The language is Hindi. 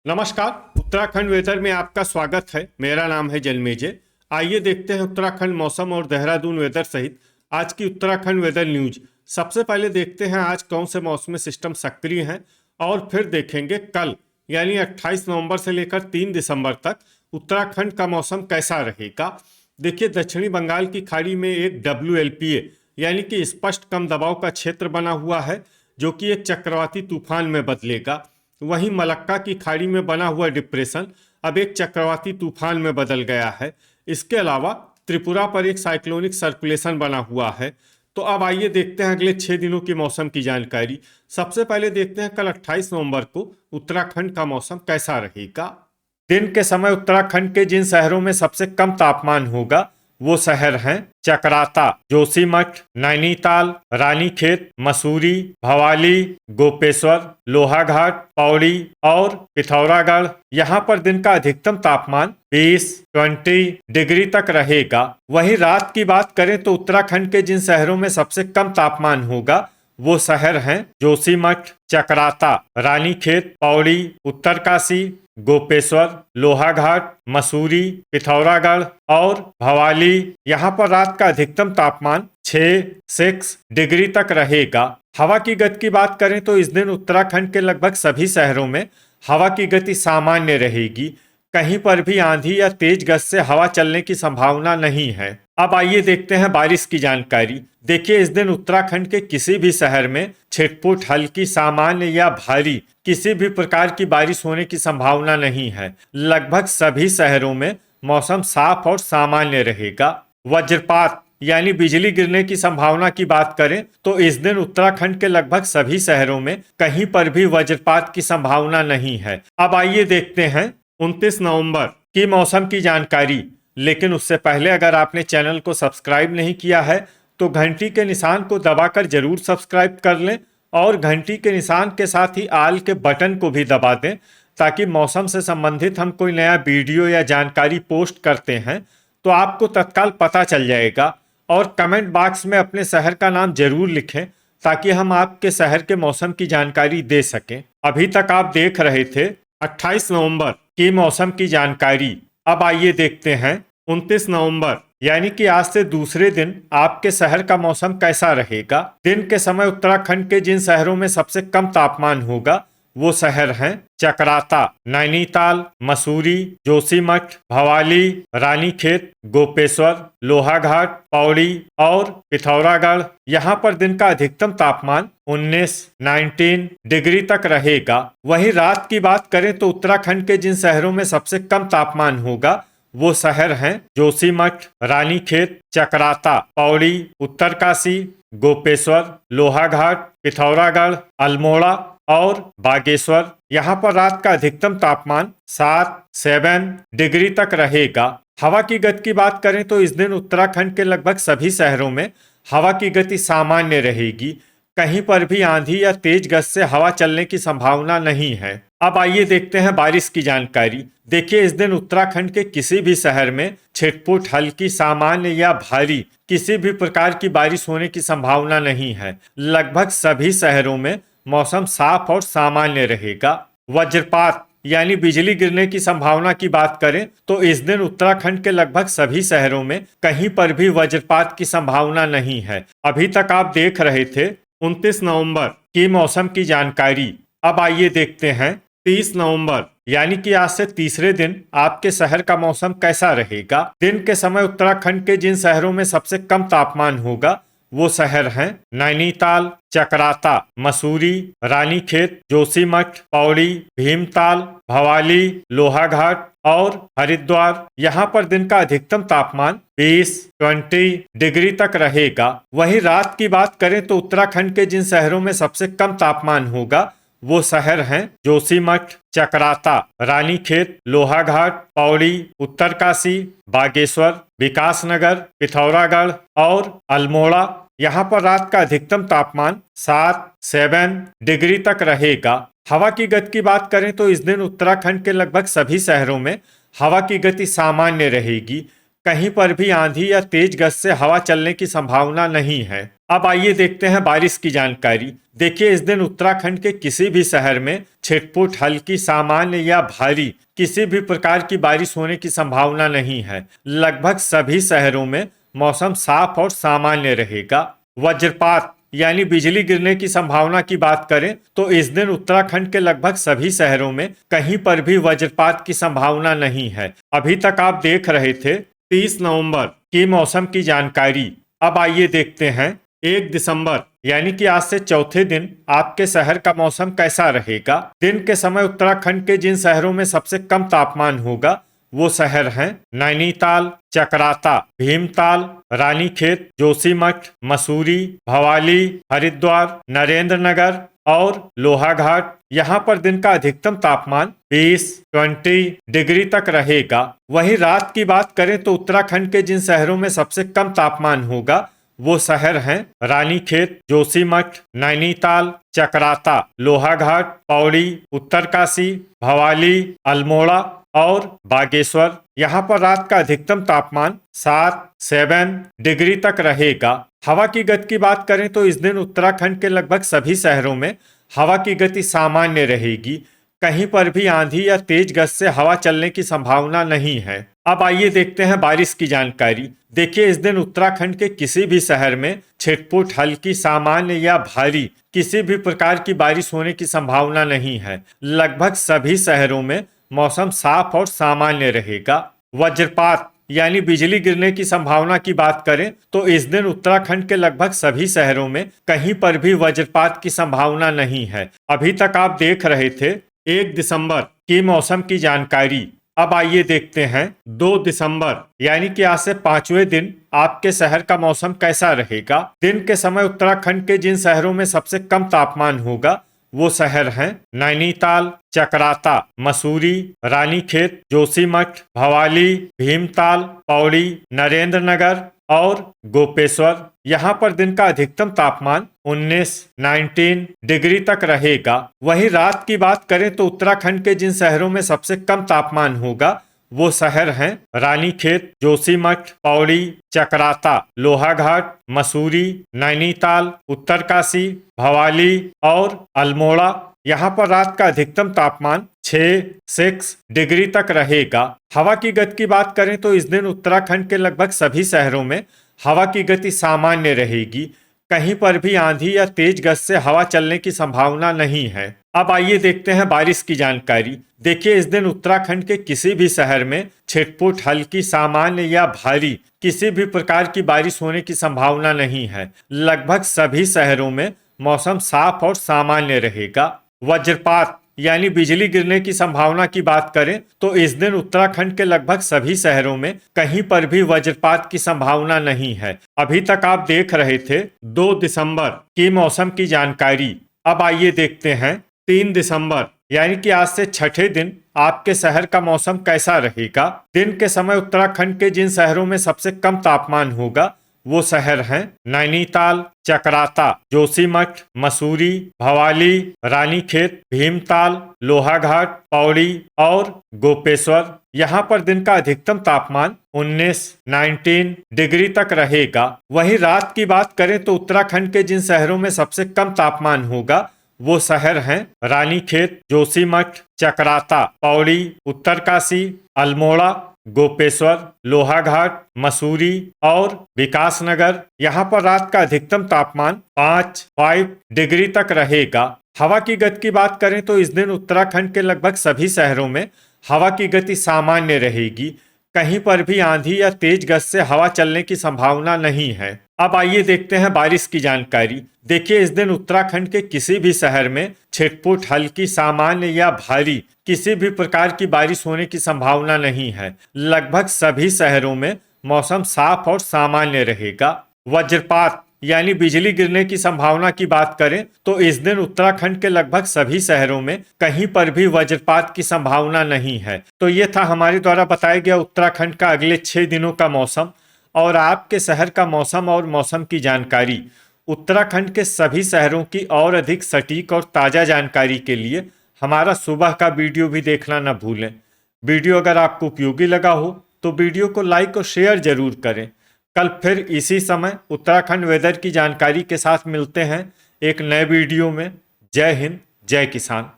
नमस्कार। उत्तराखंड वेदर में आपका स्वागत है। मेरा नाम है जन्मेजय। आइए देखते हैं उत्तराखंड मौसम और देहरादून वेदर सहित आज की उत्तराखंड वेदर न्यूज। सबसे पहले देखते हैं आज कौन से मौसमी सिस्टम सक्रिय हैं और फिर देखेंगे कल यानी 28 नवंबर से लेकर 3 दिसंबर तक उत्तराखंड का मौसम कैसा रहेगा। देखिए, दक्षिणी बंगाल की खाड़ी में एक WLPA यानी कि स्पष्ट कम दबाव का क्षेत्र बना हुआ है जो कि एक चक्रवाती तूफान में बदलेगा। वहीं मलक्का की खाड़ी में बना हुआ डिप्रेशन अब एक चक्रवाती तूफान में बदल गया है। इसके अलावा त्रिपुरा पर एक साइक्लोनिक सर्कुलेशन बना हुआ है। तो अब आइए देखते हैं अगले 6 दिनों की मौसम की जानकारी। सबसे पहले देखते हैं कल 28 नवंबर को उत्तराखंड का मौसम कैसा रहेगा। दिन के समय उत्तराखंड के जिन शहरों में सबसे कम तापमान होगा वो शहर हैं चकराता, जोशीमठ, नैनीताल, रानीखेत, मसूरी, भवाली, गोपेश्वर, लोहाघाट, पौड़ी और पिथौरागढ़। यहाँ पर दिन का अधिकतम तापमान 20 डिग्री तक रहेगा। वहीं रात की बात करें तो उत्तराखंड के जिन शहरों में सबसे कम तापमान होगा वो शहर हैं जोशीमठ, चकराता, रानीखेत, पौड़ी, उत्तरकाशी, गोपेश्वर, लोहाघाट, मसूरी, पिथौरागढ़ और भवाली। यहाँ पर रात का अधिकतम तापमान 6 डिग्री तक रहेगा। हवा की गति की बात करें तो इस दिन उत्तराखंड के लगभग सभी शहरों में हवा की गति सामान्य रहेगी। कहीं पर भी आंधी या तेज गति से हवा चलने की संभावना नहीं है। अब आइए देखते हैं बारिश की जानकारी। देखिए, इस दिन उत्तराखंड के किसी भी शहर में छिटपुट, हल्की, सामान्य या भारी किसी भी प्रकार की बारिश होने की संभावना नहीं है। लगभग सभी शहरों में मौसम साफ और सामान्य रहेगा। वज्रपात यानी बिजली गिरने की संभावना की बात करें तो इस दिन उत्तराखंड के लगभग सभी शहरों में कहीं पर भी वज्रपात की संभावना नहीं है। अब आइए देखते हैं 29 नवंबर की मौसम की जानकारी। लेकिन उससे पहले अगर आपने चैनल को सब्सक्राइब नहीं किया है तो घंटी के निशान को दबाकर जरूर सब्सक्राइब कर लें और घंटी के निशान के साथ ही आल के बटन को भी दबा दें ताकि मौसम से संबंधित हम कोई नया वीडियो या जानकारी पोस्ट करते हैं तो आपको तत्काल पता चल जाएगा। और कमेंट बॉक्स में अपने शहर का नाम जरूर लिखें ताकि हम आपके शहर के मौसम की जानकारी दे सकें। अभी तक आप देख रहे थे 28 नवंबर की मौसम की जानकारी। अब आइए देखते हैं 29 नवंबर यानी कि आज से दूसरे दिन आपके शहर का मौसम कैसा रहेगा। दिन के समय उत्तराखंड के जिन शहरों में सबसे कम तापमान होगा वो शहर हैं चकराता, नैनीताल, मसूरी, जोशीमठ, भवाली, रानीखेत, गोपेश्वर, लोहाघाट, पौड़ी और पिथौरागढ़। यहाँ पर दिन का अधिकतम तापमान 19 डिग्री तक रहेगा। वहीं रात की बात करें तो उत्तराखंड के जिन शहरों में सबसे कम तापमान होगा वो शहर हैं जोशीमठ, रानीखेत, चकराता, पौड़ी, उत्तरकाशी, गोपेश्वर, लोहाघाट, पिथौरागढ़, अल्मोड़ा और बागेश्वर। यहाँ पर रात का अधिकतम तापमान 7 डिग्री तक रहेगा। हवा की गति की बात करें तो इस दिन उत्तराखंड के लगभग सभी शहरों में हवा की गति सामान्य रहेगी। कहीं पर भी आंधी या तेज गति से हवा चलने की संभावना नहीं है। अब आइए देखते हैं बारिश की जानकारी। देखिए, इस दिन उत्तराखंड के किसी भी शहर में छिटपुट, हल्की, सामान्य या भारी किसी भी प्रकार की बारिश होने की संभावना नहीं है। लगभग सभी शहरों में मौसम साफ और सामान्य रहेगा। वज्रपात यानी बिजली गिरने की संभावना की बात करें तो इस दिन उत्तराखंड के लगभग सभी शहरों में कहीं पर भी वज्रपात की संभावना नहीं है। अभी तक आप देख रहे थे 29 नवंबर की मौसम की जानकारी। अब आइए देखते हैं 30 नवंबर यानी कि आज से तीसरे दिन आपके शहर का मौसम कैसा रहेगा। दिन के समय उत्तराखंड के जिन शहरों में सबसे कम तापमान होगा वो शहर हैं नैनीताल, चकराता, मसूरी, रानीखेत, जोशीमठ, पौड़ी, भीमताल, भवाली, लोहाघाट और हरिद्वार। यहाँ पर दिन का अधिकतम तापमान 20 डिग्री तक रहेगा। वहीं रात की बात करें तो उत्तराखंड के जिन शहरों में सबसे कम तापमान होगा वो शहर हैं जोशीमठ, चकराता, रानीखेत, लोहाघाट, पौड़ी, उत्तरकाशी, बागेश्वर, विकासनगर, पिथौरागढ़ और अल्मोड़ा। यहाँ पर रात का अधिकतम तापमान 7 डिग्री तक रहेगा। हवा की गति की बात करें तो इस दिन उत्तराखंड के लगभग सभी शहरों में हवा की गति सामान्य रहेगी। कहीं पर भी आंधी या तेज गति से हवा चलने की संभावना नहीं है। अब आइए देखते हैं बारिश की जानकारी। देखिए, इस दिन उत्तराखंड के किसी भी शहर में छिटपुट, हल्की, सामान्य या भारी किसी भी प्रकार की बारिश होने की संभावना नहीं है। लगभग सभी शहरों में मौसम साफ और सामान्य रहेगा। वज्रपात यानी बिजली गिरने की संभावना की बात करें तो इस दिन उत्तराखंड के लगभग सभी शहरों में कहीं पर भी वज्रपात की संभावना नहीं है। अभी तक आप देख रहे थे 30 नवंबर की मौसम की जानकारी। अब आइए देखते हैं 1 दिसंबर यानी कि आज से चौथे दिन आपके शहर का मौसम कैसा रहेगा। दिन के समय उत्तराखंड के जिन शहरों में सबसे कम तापमान होगा वो शहर हैं नैनीताल, चकराता, भीमताल, रानीखेत, जोशीमठ, मसूरी, भवाली, हरिद्वार, नरेंद्र नगर और लोहाघाट। यहाँ पर दिन का अधिकतम तापमान 20 डिग्री तक रहेगा। वहीं रात की बात करें तो उत्तराखंड के जिन शहरों में सबसे कम तापमान होगा वो शहर हैं रानीखेत, जोशीमठ, नैनीताल, चकराता, लोहाघाट, पौड़ी, उत्तरकाशी, भवाली, अल्मोड़ा और बागेश्वर। यहाँ पर रात का अधिकतम तापमान 7 डिग्री तक रहेगा। हवा की गति की बात करें तो इस दिन उत्तराखंड के लगभग सभी शहरों में हवा की गति सामान्य रहेगी। कहीं पर भी आंधी या तेज गति से हवा चलने की संभावना नहीं है। अब आइए देखते हैं बारिश की जानकारी। देखिए, इस दिन उत्तराखंड के किसी भी शहर में छिटपुट, हल्की, सामान्य या भारी किसी भी प्रकार की बारिश होने की संभावना नहीं है। लगभग सभी शहरों में मौसम साफ और सामान्य रहेगा। वज्रपात यानी बिजली गिरने की संभावना की बात करें तो इस दिन उत्तराखंड के लगभग सभी शहरों में कहीं पर भी वज्रपात की संभावना नहीं है। अभी तक आप देख रहे थे 1 दिसंबर की मौसम की जानकारी। अब आइए देखते हैं 2 दिसंबर यानी कि आज से 5वें दिन आपके शहर का मौसम कैसा रहेगा। दिन के समय उत्तराखंड के जिन शहरों में सबसे कम तापमान होगा वो शहर हैं नैनीताल, चकराता, मसूरी, रानीखेत, जोशीमठ, भवाली, भीमताल, पौड़ी, नरेंद्र नगर और गोपेश्वर। यहाँ पर दिन का अधिकतम तापमान 19 डिग्री तक रहेगा। वहीं रात की बात करें तो उत्तराखंड के जिन शहरों में सबसे कम तापमान होगा वो शहर हैं रानीखेत, जोशीमठ, पौड़ी, चकराता, लोहाघाट, मसूरी, नैनीताल, उत्तरकाशी, भवाली और अल्मोड़ा। यहाँ पर रात का अधिकतम तापमान 6 डिग्री तक रहेगा। हवा की गति की बात करें तो इस दिन उत्तराखंड के लगभग सभी शहरों में हवा की गति सामान्य रहेगी। कहीं पर भी आंधी या तेज गति से हवा चलने की संभावना नहीं है। अब आइए देखते हैं बारिश की जानकारी। देखिए, इस दिन उत्तराखंड के किसी भी शहर में छिटपुट, हल्की, सामान्य या भारी किसी भी प्रकार की बारिश होने की संभावना नहीं है। लगभग सभी शहरों में मौसम साफ और सामान्य रहेगा। वज्रपात यानी बिजली गिरने की संभावना की बात करें तो इस दिन उत्तराखंड के लगभग सभी शहरों में कहीं पर भी वज्रपात की संभावना नहीं है। अभी तक आप देख रहे थे 2 दिसंबर की मौसम की जानकारी। अब आइए देखते हैं 3 दिसंबर यानी कि आज से छठे दिन आपके शहर का मौसम कैसा रहेगा। दिन के समय उत्तराखंड के जिन शहरों में सबसे कम तापमान होगा वो शहर हैं नैनीताल, चकराता, जोशीमठ, मसूरी, भवाली, रानीखेत, भीमताल, लोहाघाट, पौड़ी और गोपेश्वर। यहाँ पर दिन का अधिकतम तापमान 19 डिग्री तक रहेगा। वहीं रात की बात करें तो उत्तराखंड के जिन शहरों में सबसे कम तापमान होगा वो शहर हैं रानीखेत, जोशीमठ, चकराता, पौड़ी, उत्तरकाशी, अल्मोड़ा, गोपेश्वर, लोहाघाट, मसूरी और विकासनगर। यहाँ पर रात का अधिकतम तापमान 5 डिग्री तक रहेगा। हवा की गति की बात करें तो इस दिन उत्तराखंड के लगभग सभी शहरों में हवा की गति सामान्य रहेगी। कहीं पर भी आंधी या तेज गति से हवा चलने की संभावना नहीं है। अब आइए देखते हैं बारिश की जानकारी। देखिए, इस दिन उत्तराखंड के किसी भी शहर में छिटपुट, हल्की, सामान्य या भारी किसी भी प्रकार की बारिश होने की संभावना नहीं है। लगभग सभी शहरों में मौसम साफ और सामान्य रहेगा। वज्रपात यानी बिजली गिरने की संभावना की बात करें तो इस दिन उत्तराखंड के लगभग सभी शहरों में कहीं पर भी वज्रपात की संभावना नहीं है। तो ये था हमारे द्वारा बताया गया उत्तराखंड का अगले 6 दिनों का मौसम और आपके शहर का मौसम और मौसम की जानकारी। उत्तराखंड के सभी शहरों की और अधिक सटीक और ताज़ा जानकारी के लिए हमारा सुबह का वीडियो भी देखना न भूलें। वीडियो अगर आपको उपयोगी लगा हो तो वीडियो को लाइक और शेयर जरूर करें। कल फिर इसी समय उत्तराखंड वेदर की जानकारी के साथ मिलते हैं एक नए वीडियो में। जय हिंद, जय किसान।